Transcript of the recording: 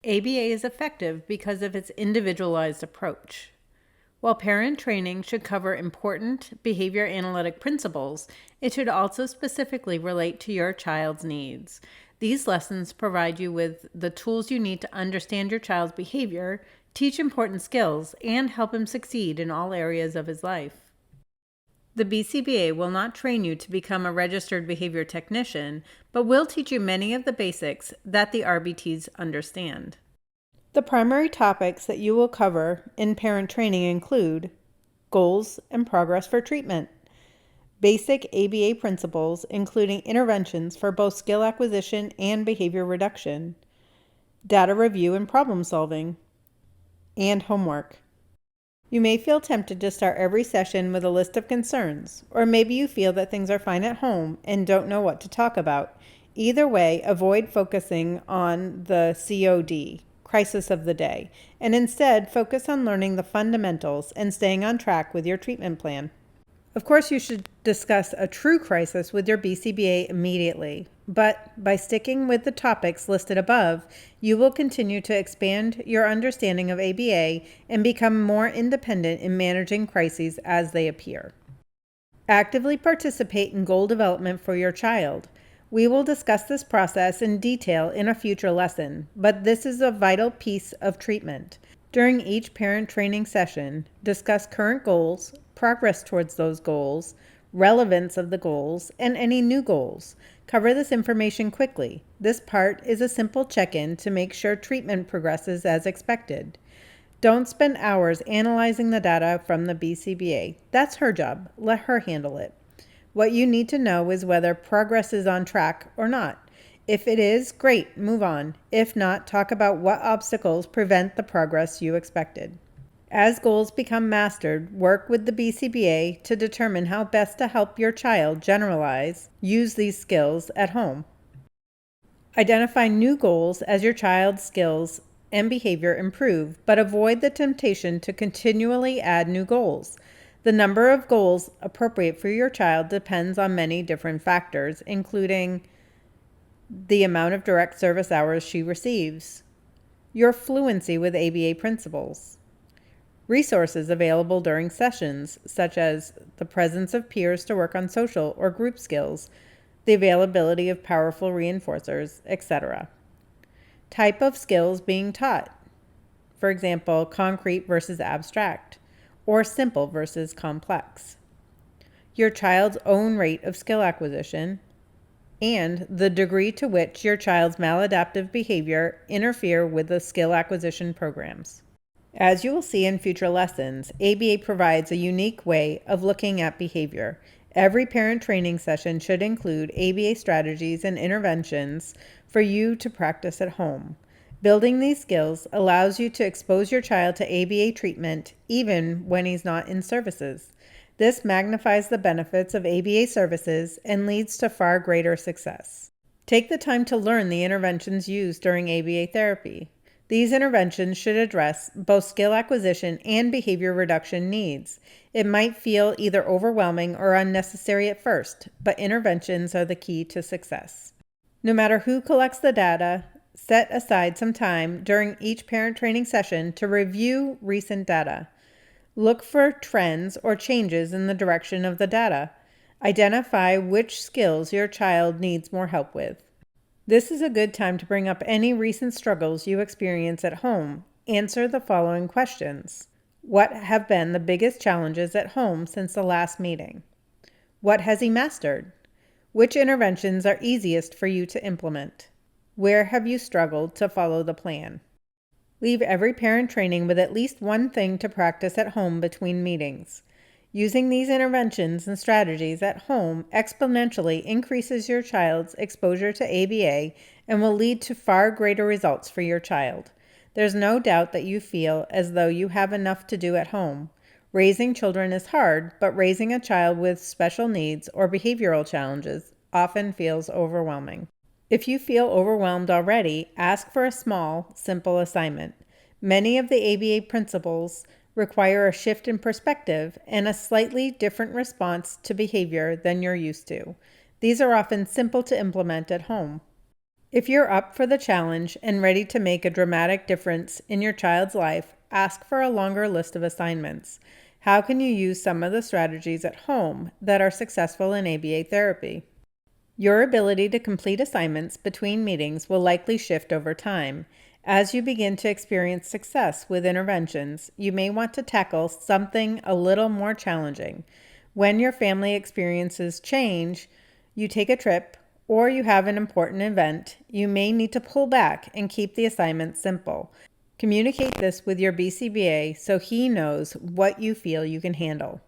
ABA is effective because of its individualized approach. While parent training should cover important behavior analytic principles, it should also specifically relate to your child's needs. These lessons provide you with the tools you need to understand your child's behavior, teach important skills, and help him succeed in all areas of his life. The BCBA will not train you to become a registered behavior technician, but will teach you many of the basics that the RBTs understand. The primary topics that you will cover in parent training include goals and progress for treatment, basic ABA principles, including interventions for both skill acquisition and behavior reduction, data review and problem solving, and homework. You may feel tempted to start every session with a list of concerns, or maybe you feel that things are fine at home and don't know what to talk about. Either way, avoid focusing on the COD, crisis of the day, and instead focus on learning the fundamentals and staying on track with your treatment plan. Of course, you should discuss a true crisis with your BCBA immediately, but by sticking with the topics listed above, you will continue to expand your understanding of ABA and become more independent in managing crises as they appear. Actively participate in goal development for your child. We will discuss this process in detail in a future lesson, but this is a vital piece of treatment. During each parent training session, discuss current goals, progress towards those goals, relevance of the goals, and any new goals. Cover this information quickly. This part is a simple check-in to make sure treatment progresses as expected. Don't spend hours analyzing the data from the BCBA. That's her job. Let her handle it. What you need to know is whether progress is on track or not. If it is, great, move on. If not, talk about what obstacles prevent the progress you expected. As goals become mastered, work with the BCBA to determine how best to help your child use these skills at home. Identify new goals as your child's skills and behavior improve, but avoid the temptation to continually add new goals. The number of goals appropriate for your child depends on many different factors, including the amount of direct service hours she receives, your fluency with ABA principles, resources available during sessions, such as the presence of peers to work on social or group skills, the availability of powerful reinforcers, etc. Type of skills being taught, for example, concrete versus abstract, or simple versus complex. Your child's own rate of skill acquisition, and the degree to which your child's maladaptive behavior interfere with the skill acquisition programs. As you will see in future lessons, ABA provides a unique way of looking at behavior. Every parent training session should include ABA strategies and interventions for you to practice at home. Building these skills allows you to expose your child to ABA treatment even when he's not in services. This magnifies the benefits of ABA services and leads to far greater success. Take the time to learn the interventions used during ABA therapy. These interventions should address both skill acquisition and behavior reduction needs. It might feel either overwhelming or unnecessary at first, but interventions are the key to success. No matter who collects the data, set aside some time during each parent training session to review recent data. Look for trends or changes in the direction of the data. Identify which skills your child needs more help with. This is a good time to bring up any recent struggles you experience at home. Answer the following questions. What have been the biggest challenges at home since the last meeting? What has he mastered? Which interventions are easiest for you to implement? Where have you struggled to follow the plan? Leave every parent training with at least one thing to practice at home between meetings. Using these interventions and strategies at home exponentially increases your child's exposure to ABA and will lead to far greater results for your child. There's no doubt that you feel as though you have enough to do at home. Raising children is hard, but raising a child with special needs or behavioral challenges often feels overwhelming. If you feel overwhelmed already, ask for a small, simple assignment. Many of the ABA principles require a shift in perspective and a slightly different response to behavior than you're used to. These are often simple to implement at home. If you're up for the challenge and ready to make a dramatic difference in your child's life, ask for a longer list of assignments. How can you use some of the strategies at home that are successful in ABA therapy? Your ability to complete assignments between meetings will likely shift over time. As you begin to experience success with interventions, you may want to tackle something a little more challenging. When your family experiences change, you take a trip, or you have an important event, you may need to pull back and keep the assignment simple. Communicate this with your BCBA so he knows what you feel you can handle.